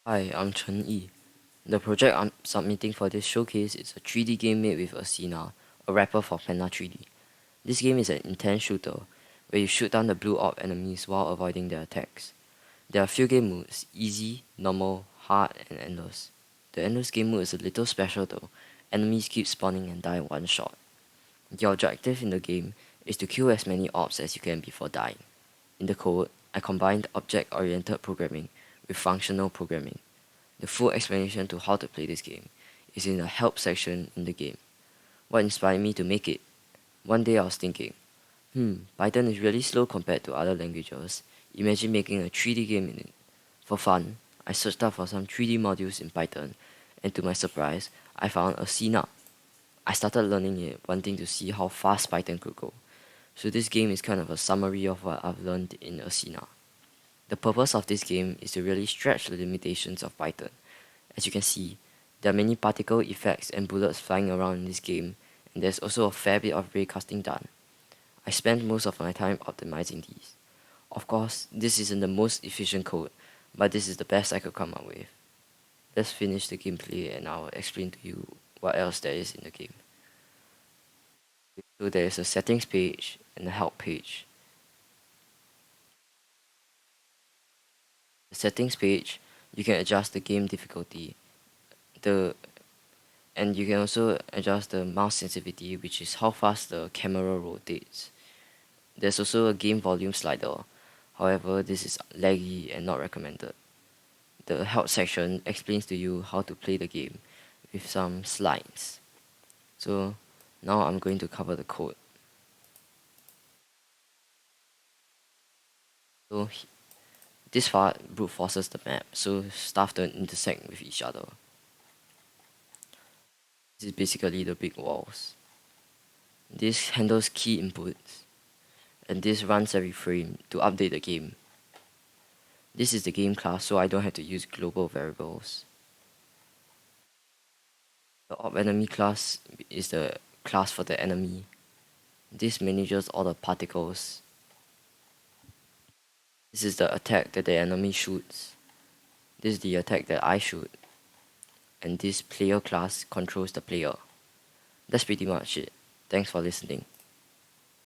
Hi, I'm Chen-Yi. The project I'm submitting for this showcase is a 3D game made with Asina, a wrapper for Panda 3D. This game is an intense shooter, where you shoot down the blue orb enemies while avoiding their attacks. There are few game modes: easy, normal, hard, and endless. The endless game mode is a little special though. Enemies keep spawning and die in one shot. Your objective in the game is to kill as many orbs as you can before dying. In the code, I combined object-oriented programming with functional programming. The full explanation to how to play this game is in the help section in the game. What inspired me to make it? One day I was thinking, Python is really slow compared to other languages. Imagine making a 3D game in it. For fun, I searched up for some 3D modules in Python, and to my surprise, I found Asina. I started learning it, wanting to see how fast Python could go. So this game is kind of a summary of what I've learned in Asina. The purpose of this game is to really stretch the limitations of Python. As you can see, there are many particle effects and bullets flying around in this game, and there's also a fair bit of raycasting done. I spent most of my time optimizing these. Of course, this isn't the most efficient code, but this is the best I could come up with. Let's finish the gameplay and I'll explain to you what else there is in the game. So there is a settings page and a help page. The settings page, you can adjust the game difficulty, and you can also adjust the mouse sensitivity, which is how fast the camera rotates. There's also a game volume slider. However, this is laggy and not recommended. The help section explains to you how to play the game with some slides. So now I'm going to cover the code. So this part brute forces the map, so stuff don't intersect with each other. This is basically the big walls. This handles key inputs, and this runs every frame to update the game. This is the game class, so I don't have to use global variables. The orb enemy class is the class for the enemy. This manages all the particles. This is the attack that the enemy shoots. This is the attack that I shoot. And this player class controls the player. That's pretty much it. Thanks for listening.